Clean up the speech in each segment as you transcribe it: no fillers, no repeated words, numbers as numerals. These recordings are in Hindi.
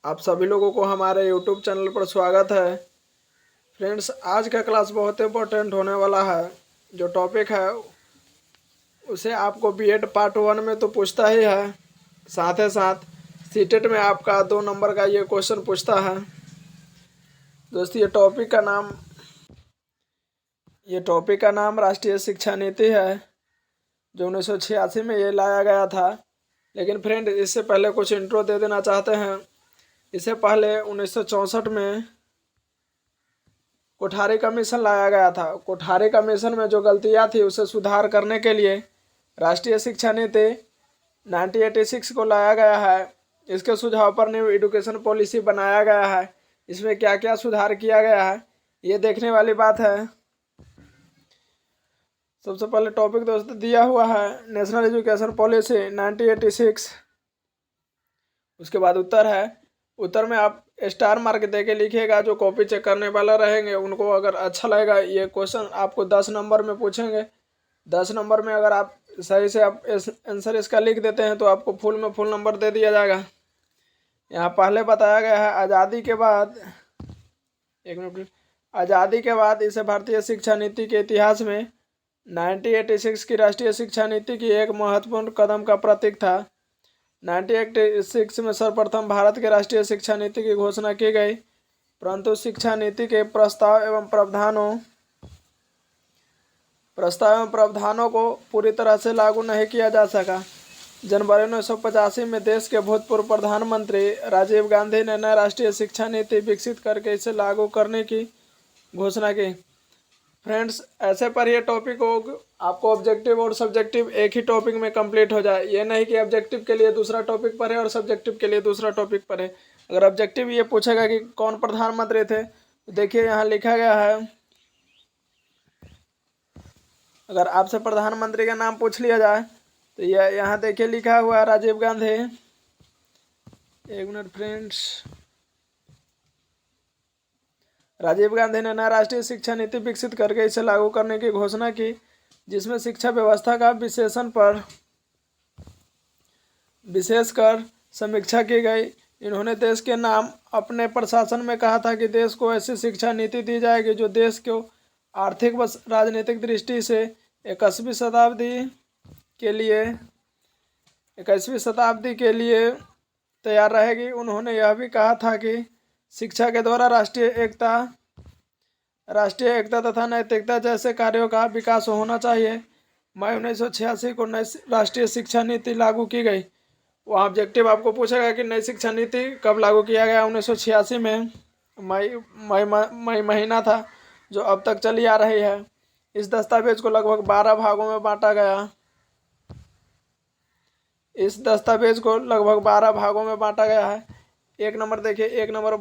आप सभी लोगों को हमारे यूट्यूब चैनल पर स्वागत है। फ्रेंड्स, आज का क्लास बहुत इम्पोर्टेंट होने वाला है। जो टॉपिक है उसे आपको बीएड पार्ट 1 में तो पूछता ही है, साथ ही साथ सीटेट में आपका 2 नंबर का ये क्वेश्चन पूछता है। दोस्तों, ये टॉपिक का नाम राष्ट्रीय शिक्षा नीति है, जो 1986 में ये लाया गया था। लेकिन फ्रेंड, इससे पहले कुछ इंट्रो दे देना चाहते हैं। इससे पहले 1964 में कोठारी कमीशन लाया गया था। कोठारी कमीशन में जो गलतियां थी उसे सुधार करने के लिए राष्ट्रीय शिक्षा नीति 1986 को लाया गया है। इसके सुझाव पर न्यू एजुकेशन पॉलिसी बनाया गया है। इसमें क्या क्या सुधार किया गया है ये देखने वाली बात है। सबसे पहले टॉपिक दोस्तों दिया हुआ है नेशनल एजुकेशन पॉलिसी 1986। उसके बाद उत्तर है। उत्तर में आप स्टार मार्क दे के लिखिएगा। जो कॉपी चेक करने वाला रहेंगे उनको अगर अच्छा लगेगा ये क्वेश्चन आपको 10 नंबर में पूछेंगे। 10 नंबर में अगर आप सही से आप आंसर इसका लिख देते हैं तो आपको फुल नंबर दे दिया जाएगा। यहाँ पहले बताया गया है आज़ादी के बाद, एक मिनट, आज़ादी के बाद इसे भारतीय शिक्षा नीति के इतिहास में 1986 की राष्ट्रीय शिक्षा नीति की एक महत्वपूर्ण कदम का प्रतीक था। 1986 में सर्वप्रथम भारत के राष्ट्रीय शिक्षा नीति की घोषणा की गई, परंतु शिक्षा नीति के प्रस्ताव एवं प्रावधानों को पूरी तरह से लागू नहीं किया जा सका। जनवरी 1985 में देश के भूतपूर्व प्रधानमंत्री राजीव गांधी ने नई राष्ट्रीय शिक्षा नीति विकसित करके इसे लागू करने की घोषणा की। फ्रेंड्स, ऐसे पर ये टॉपिक हो आपको ऑब्जेक्टिव और सब्जेक्टिव एक ही टॉपिक में कंप्लीट हो जाए। ये नहीं कि ऑब्जेक्टिव के लिए दूसरा टॉपिक पढ़े और सब्जेक्टिव के लिए दूसरा टॉपिक पढ़े। अगर ऑब्जेक्टिव ये पूछेगा कि कौन प्रधानमंत्री थे, तो देखिए यहाँ लिखा गया है। अगर आपसे प्रधानमंत्री का नाम पूछ लिया जाए तो यह यहाँ देखिए लिखा हुआ है राजीव गांधी। एक मिनट फ्रेंड्स, राजीव गांधी ने नई राष्ट्रीय शिक्षा नीति विकसित करके इसे लागू करने की घोषणा की, जिसमें शिक्षा व्यवस्था का विशेषकर समीक्षा की गई। इन्होंने देश के नाम अपने प्रशासन में कहा था कि देश को ऐसी शिक्षा नीति दी जाएगी जो देश को आर्थिक व राजनीतिक दृष्टि से 21वीं शताब्दी के लिए तैयार रहेगी। उन्होंने यह भी कहा था कि शिक्षा के द्वारा राष्ट्रीय एकता तथा नैतिकता जैसे कार्यों का विकास होना चाहिए। मई 1986 को नई राष्ट्रीय शिक्षा नीति लागू की गई। वहाँ ऑब्जेक्टिव आपको पूछेगा कि नई शिक्षा नीति कब लागू किया गया। 1986 में मई महीना था, जो अब तक चली आ रही है। इस दस्तावेज को लगभग 12 भागों में बांटा गया। है। एक नंबर देखिए, एक नंबर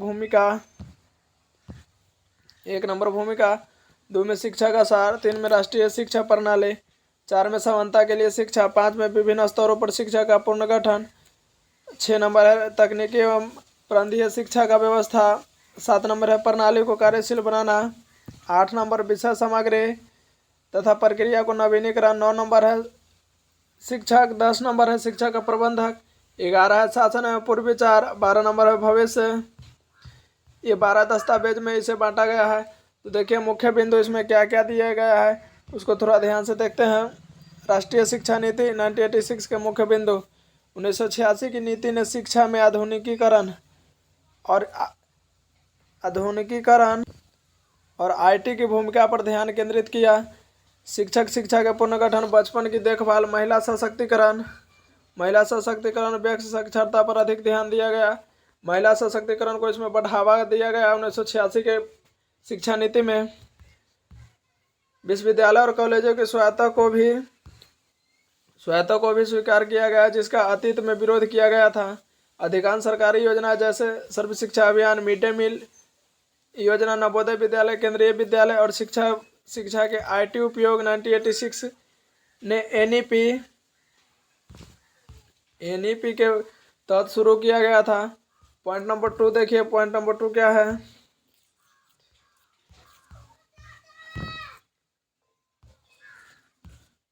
भूमिका, 2 में शिक्षा का सार, 3 में राष्ट्रीय शिक्षा प्रणाली, 4 में समानता के लिए शिक्षा, 5 में विभिन्न स्तरों पर शिक्षा का पुनर्गठन, 6 नंबर है तकनीकी एवं प्रांतीय शिक्षा का व्यवस्था, 7 नंबर है प्रणाली को कार्यशील बनाना, 8 नंबर विषय सामग्री तथा प्रक्रिया को नवीनीकरण, 9 नंबर है शिक्षक, 10 नंबर है शिक्षा का प्रबंधक, 11 है शासन एवं पूर्व विचार, 12 नंबर है भविष्य। ये 12 दस्तावेज में इसे बांटा गया है। तो देखिए मुख्य बिंदु इसमें क्या क्या दिया गया है उसको थोड़ा ध्यान से देखते हैं। राष्ट्रीय शिक्षा नीति 1986 के मुख्य बिंदु। 1986 की नीति ने शिक्षा में आधुनिकीकरण और आईटी की भूमिका पर ध्यान केंद्रित किया। शिक्षा के पुनर्गठन, बचपन की देखभाल, महिला सशक्तिकरण, व्यक्ति साक्षरता पर अधिक ध्यान दिया गया। महिला सशक्तिकरण को इसमें बढ़ावा दिया गया। 1986 के शिक्षा नीति में विश्वविद्यालय और कॉलेजों की स्वायत्ता को भी स्वीकार किया गया, जिसका अतीत में विरोध किया गया था। अधिकांश सरकारी योजना जैसे सर्व शिक्षा अभियान, मिड डे मील योजना, नवोदय विद्यालय, केंद्रीय विद्यालय और शिक्षा के आईटी उपयोग 1986 ने एनईपी के तहत शुरू किया गया था। पॉइंट नंबर 2 देखिए, पॉइंट नंबर 2 क्या है।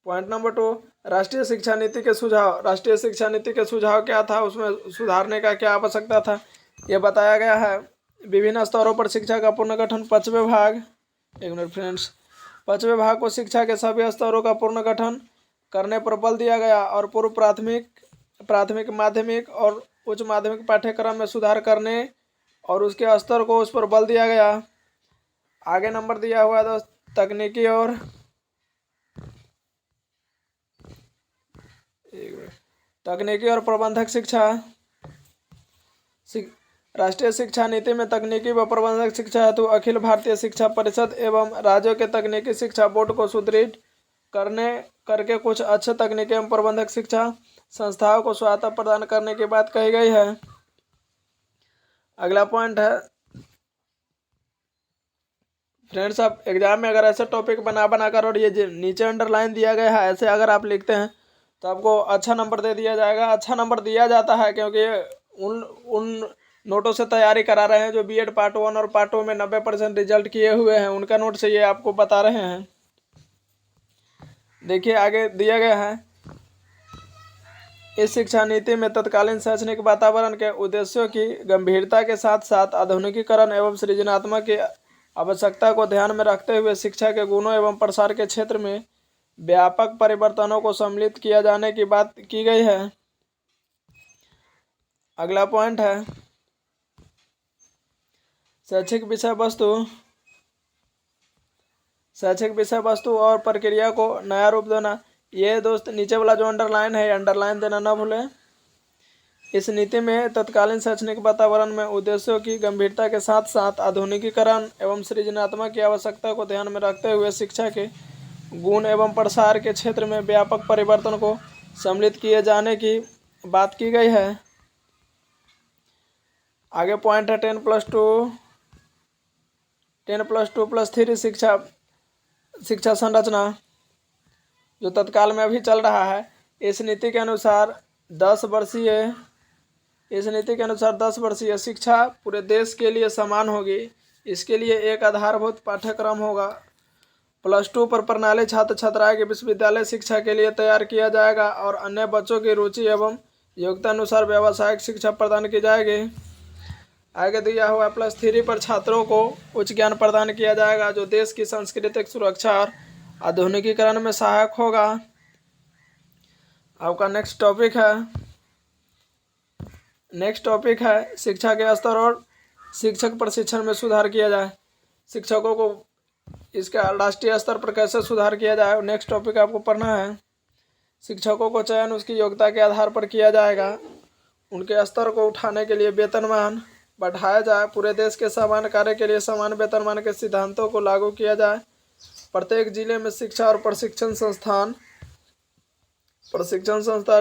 पॉइंट नंबर 2, राष्ट्रीय शिक्षा नीति के सुझाव। राष्ट्रीय शिक्षा नीति के सुझाव क्या था, उसमें सुधारने का क्या आवश्यकता था, ये बताया गया है। विभिन्न स्तरों पर शिक्षा का पुनर्गठन 5वें भाग, एक मिनट फ्रेंड्स, 5वें भाग को शिक्षा के सभी स्तरों का पुनर्गठन करने पर बल दिया गया और पूर्व प्राथमिक माध्यमिक और उच्च माध्यमिक पाठ्यक्रम में सुधार करने और उसके स्तर को उस पर बल दिया गया। आगे नंबर दिया हुआ है दोस्त, तकनीकी और प्रबंधक शिक्षा। राष्ट्रीय शिक्षा नीति में तकनीकी व प्रबंधक शिक्षा हेतु अखिल भारतीय शिक्षा परिषद एवं राज्यों के तकनीकी शिक्षा बोर्ड को सुदृढ़ करके कुछ अच्छे तकनीकी एवं प्रबंधक शिक्षा संस्थाओं को सहायता प्रदान करने की बात कही गई है। अगला पॉइंट है फ्रेंड्स, आप एग्जाम में अगर ऐसे टॉपिक बना कर और ये नीचे अंडरलाइन दिया गया है ऐसे अगर आप लिखते हैं तो आपको अच्छा नंबर दे दिया जाएगा। अच्छा नंबर दिया जाता है क्योंकि उन नोटों से तैयारी करा रहे हैं जो बीएड पार्ट 1 और पार्ट 2 में 90% रिजल्ट किए हुए हैं, उनका नोट से ये आपको बता रहे हैं। देखिए आगे दिया गया है, इस शिक्षा नीति में तत्कालीन शैक्षणिक वातावरण के उद्देश्यों की गंभीरता के साथ साथ आधुनिकीकरण एवं सृजनात्मक की आवश्यकता को ध्यान में रखते हुए शिक्षा के गुणों एवं प्रसार के क्षेत्र में व्यापक परिवर्तनों को सम्मिलित किया जाने की बात की गई है। अगला पॉइंट है शैक्षिक विषय वस्तु और प्रक्रिया को नया रूप देना। ये दोस्त नीचे वाला जो अंडरलाइन है अंडरलाइन देना ना भूलें। इस नीति में तत्कालीन शैक्षणिक वातावरण में उद्देश्यों की गंभीरता के साथ साथ आधुनिकीकरण एवं सृजनात्मक की आवश्यकता को ध्यान में रखते हुए शिक्षा के गुण एवं प्रसार के क्षेत्र में व्यापक परिवर्तन को सम्मिलित किए जाने की बात की गई है। आगे पॉइंट है 10+2+3 शिक्षा संरचना जो तत्काल में अभी चल रहा है। इस नीति के अनुसार 10 वर्षीय शिक्षा पूरे देश के लिए समान होगी। इसके लिए एक आधारभूत पाठ्यक्रम होगा। +2 पर प्रणाली छात्र छात्राएं के विश्वविद्यालय शिक्षा के लिए तैयार किया जाएगा और अन्य बच्चों की रुचि एवं योग्यता अनुसार व्यावसायिक शिक्षा प्रदान की जाएगी। आगे दिया हुआ +3 पर छात्रों को उच्च ज्ञान प्रदान किया जाएगा जो देश की सांस्कृतिक सुरक्षा और आधुनिकीकरण में सहायक होगा। आपका नेक्स्ट टॉपिक है शिक्षा के स्तर और शिक्षक प्रशिक्षण में सुधार किया जाए। शिक्षकों को इसका राष्ट्रीय स्तर पर कैसे सुधार किया जाए नेक्स्ट टॉपिक आपको पढ़ना है। शिक्षकों को चयन उसकी योग्यता के आधार पर किया जाएगा। उनके स्तर को उठाने के लिए वेतनमान बढ़ाया जाए। पूरे देश के समान कार्य के लिए समान वेतनमान के सिद्धांतों को लागू किया जाए। प्रत्येक जिले में शिक्षा और प्रशिक्षण संस्थान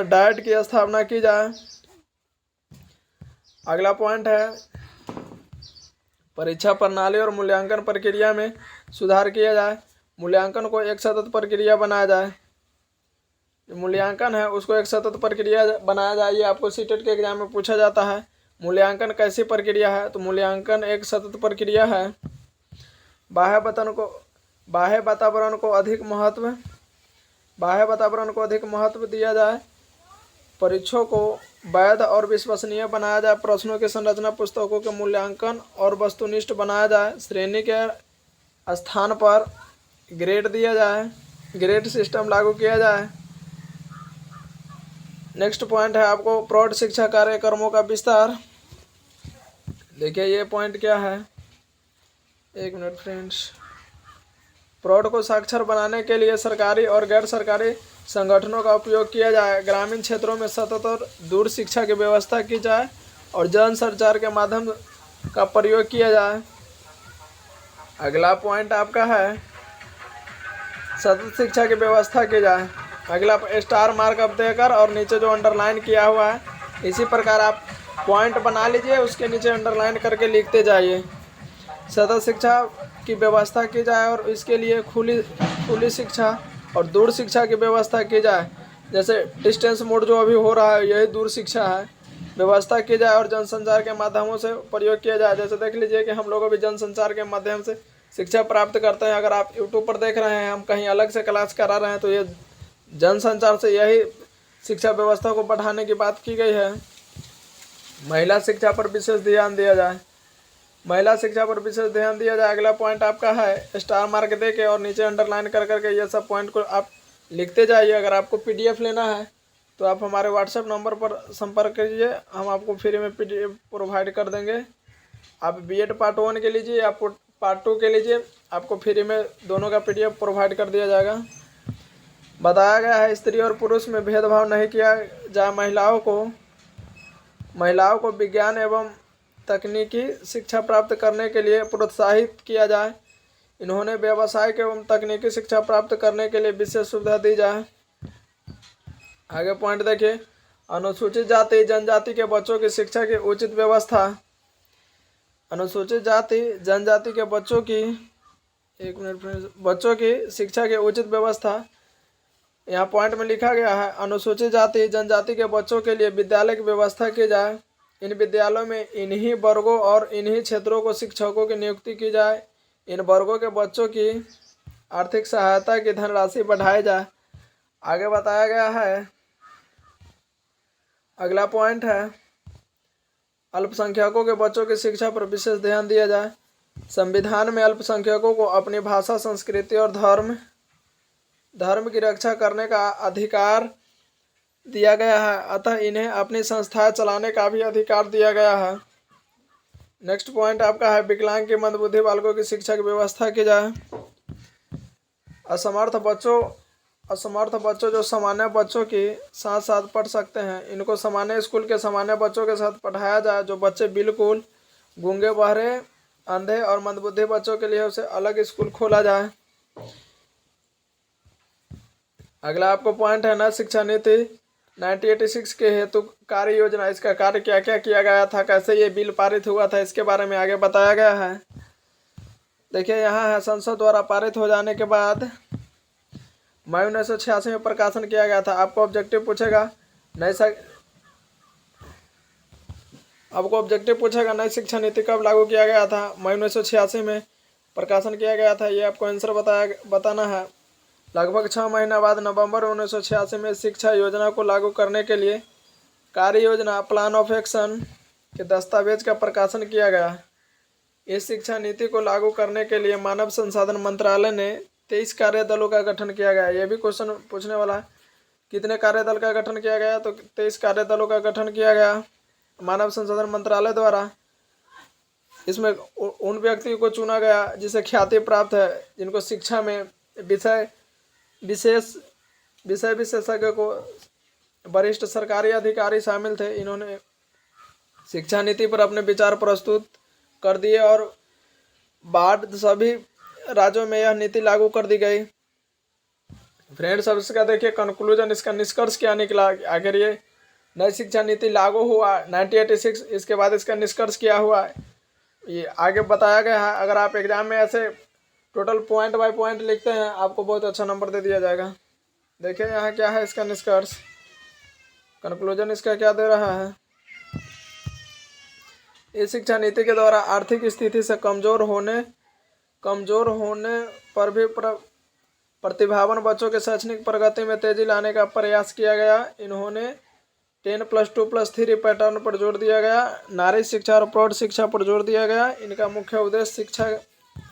डाइट की स्थापना की जाए। अगला पॉइंट है परीक्षा प्रणाली और मूल्यांकन प्रक्रिया में सुधार किया जाए। मूल्यांकन को एक सतत प्रक्रिया बनाया जाए। मूल्यांकन है उसको एक सतत प्रक्रिया बनाया जाए। ये आपको सीटेट के एग्जाम में पूछा जाता है। मूल्यांकन कैसी प्रक्रिया है तो मूल्यांकन एक सतत प्रक्रिया है। बाह्य वातावरण को अधिक महत्व दिया जाए। परीक्षाओं को वैध और विश्वसनीय बनाया जाए। प्रश्नों की संरचना पुस्तकों के मूल्यांकन और वस्तुनिष्ठ बनाया जाए। श्रेणी के स्थान पर ग्रेड दिया जाए। ग्रेड सिस्टम लागू किया जाए। नेक्स्ट पॉइंट है आपको प्रौढ़ शिक्षा कार्यक्रमों का विस्तार। देखिए ये पॉइंट क्या है, एक मिनट फ्रेंड्स। प्रौढ़ को साक्षर बनाने के लिए सरकारी और गैर सरकारी संगठनों का उपयोग किया जाए। ग्रामीण क्षेत्रों में सतत और दूर शिक्षा की व्यवस्था की जाए और जन संचार के माध्यम का प्रयोग किया जाए। अगला पॉइंट आपका है सतत शिक्षा की व्यवस्था की जाए। अगला स्टार मार्क अप देकर और नीचे जो अंडरलाइन किया हुआ है इसी प्रकार आप पॉइंट बना लीजिए, उसके नीचे अंडरलाइन करके लिखते जाइए। सतत शिक्षा की व्यवस्था की जाए और इसके लिए खुली शिक्षा और दूर शिक्षा की व्यवस्था की जाए। जैसे डिस्टेंस मोड जो अभी हो रहा है यही दूर शिक्षा है। व्यवस्था की जाए और जनसंचार के माध्यमों से प्रयोग किया जाए। जैसे देख लीजिए कि हम लोग भी जनसंचार के माध्यम से शिक्षा प्राप्त करते हैं। अगर आप यूट्यूब पर देख रहे हैं, हम कहीं अलग से क्लास करा रहे हैं, तो ये जनसंचार से यही शिक्षा व्यवस्था को बढ़ाने की बात की गई है। महिला शिक्षा पर विशेष ध्यान दिया जाए। महिला शिक्षा पर विशेष ध्यान दिया जाए। अगला पॉइंट आपका है स्टार मार्क दे के और नीचे अंडरलाइन कर करके ये सब पॉइंट को आप लिखते जाइए। अगर आपको पीडीएफ लेना है तो आप हमारे व्हाट्सएप नंबर पर संपर्क कीजिए, हम आपको फ्री में पीडीएफ प्रोवाइड कर देंगे। आप बीएड पार्ट 1 के लीजिए या पार्ट 2 के लीजिए, आपको फ्री में दोनों का पीडीएफ प्रोवाइड कर दिया जाएगा। बताया गया है स्त्री और पुरुष में भेदभाव नहीं किया जाए। महिलाओं को विज्ञान एवं तकनीकी शिक्षा प्राप्त करने के लिए प्रोत्साहित किया जाए। इन्होंने व्यावसायिक एवं तकनीकी शिक्षा प्राप्त करने के लिए विशेष सुविधा दी जाए। आगे पॉइंट देखिए, अनुसूचित जाति जनजाति के बच्चों की शिक्षा की उचित व्यवस्था। अनुसूचित जाति जनजाति के बच्चों की शिक्षा की उचित व्यवस्था। यहाँ पॉइंट में लिखा गया है अनुसूचित जाति जनजाति के बच्चों के लिए विद्यालय की व्यवस्था की जाए। इन विद्यालयों में इन्हीं वर्गों और इन्हीं क्षेत्रों को शिक्षकों की नियुक्ति की जाए। इन वर्गों के बच्चों की आर्थिक सहायता की धनराशि बढ़ाई जाए। आगे बताया गया है, अगला पॉइंट है अल्पसंख्यकों के बच्चों की शिक्षा पर विशेष ध्यान दिया जाए। संविधान में अल्पसंख्यकों को अपनी भाषा, संस्कृति और धर्म की रक्षा करने का अधिकार दिया गया है, अतः इन्हें अपनी संस्थाएं चलाने का भी अधिकार दिया गया है। नेक्स्ट पॉइंट आपका है विकलांग के मंदबुद्धि बालकों की शिक्षा की व्यवस्था की जाए। असमर्थ बच्चों जो सामान्य बच्चों के साथ साथ पढ़ सकते हैं, इनको सामान्य स्कूल के सामान्य बच्चों के साथ पढ़ाया जाए। जो बच्चे बिल्कुल गूंगे, बहरे, अंधे और मंदबुद्धि बच्चों के लिए उसे अलग स्कूल खोला जाए। अगला आपको पॉइंट है नई शिक्षा नीति 1986 के हेतु कार्य योजना। इसका कार्य क्या क्या किया गया था, कैसे ये बिल पारित हुआ था, इसके बारे में आगे बताया गया है। देखिए यहाँ है, संसद द्वारा पारित हो जाने के बाद मई 1986 में प्रकाशन किया गया था। आपको ऑब्जेक्टिव पूछेगा नई शिक्षा नीति कब लागू किया गया था। मई 1986 में प्रकाशन किया गया था, ये आपको आंसर बताना है। लगभग 6 महीना बाद नवंबर 1986 में शिक्षा योजना को लागू करने के लिए कार्य योजना प्लान ऑफ एक्शन के दस्तावेज का प्रकाशन किया गया। इस शिक्षा नीति को लागू करने के लिए मानव संसाधन मंत्रालय ने 23 कार्यदलों का गठन किया गया। ये भी क्वेश्चन पूछने वाला है, कितने कार्यदल का गठन किया गया, तो 23 कार्यदलों का गठन किया गया मानव संसाधन मंत्रालय द्वारा। इसमें उन व्यक्तियों को चुना गया जिसे ख्याति प्राप्त है, जिनको शिक्षा में विषय विशेषज्ञ को वरिष्ठ सरकारी अधिकारी शामिल थे। इन्होंने शिक्षा नीति पर अपने विचार प्रस्तुत कर दिए और बाद सभी राज्यों में यह नीति लागू कर दी गई। फ्रेंड्स, अब इसका देखिए कंक्लूजन, इसका निष्कर्ष क्या निकला। अगर ये नई शिक्षा नीति लागू हुआ 1986, इसके बाद इसका निष्कर्ष क्या हुआ ये आगे बताया गया है। अगर आप एग्जाम में ऐसे टोटल पॉइंट बाय पॉइंट लिखते हैं, आपको बहुत अच्छा नंबर दे दिया जाएगा। देखिए यहाँ क्या है इसका निष्कर्ष, कंक्लूजन इसका क्या दे रहा है। इस शिक्षा नीति के द्वारा आर्थिक स्थिति से कमजोर होने पर भी प्रतिभावान बच्चों के शैक्षणिक प्रगति में तेजी लाने का प्रयास किया गया। इन्होंने 10+2+3 पैटर्न पर जोर दिया गया। नारी शिक्षा और प्रौढ़ शिक्षा पर जोर दिया गया। इनका मुख्य उद्देश्य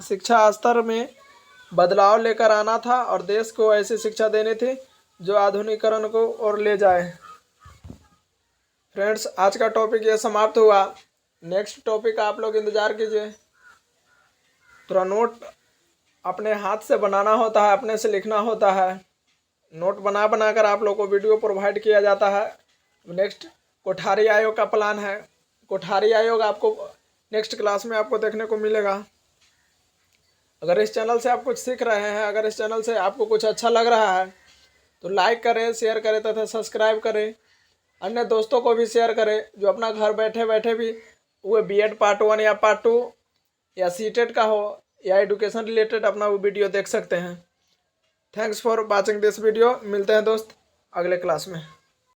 शिक्षा स्तर में बदलाव लेकर आना था और देश को ऐसी शिक्षा देनी थी जो आधुनिकीकरण को ओर ले जाए। फ्रेंड्स, आज का टॉपिक ये समाप्त हुआ। नेक्स्ट टॉपिक आप लोग इंतज़ार कीजिए। थोड़ा नोट अपने हाथ से बनाना होता है, अपने से लिखना होता है। नोट बना कर आप लोग को वीडियो प्रोवाइड किया जाता है। नेक्स्ट कोठारी आयोग का प्लान है। कोठारी आयोग आपको नेक्स्ट क्लास में आपको देखने को मिलेगा। अगर इस चैनल से आप कुछ सीख रहे हैं, अगर इस चैनल से आपको कुछ अच्छा लग रहा है तो लाइक करें, शेयर करें तथा सब्सक्राइब करें। अन्य दोस्तों को भी शेयर करें जो अपना घर बैठे बैठे भी वो बीएड पार्ट 1 या पार्ट 2 या सीटेट का हो या एजुकेशन रिलेटेड अपना वो वीडियो देख सकते हैं। Thanks for watching this video. मिलते हैं दोस्त अगले क्लास में।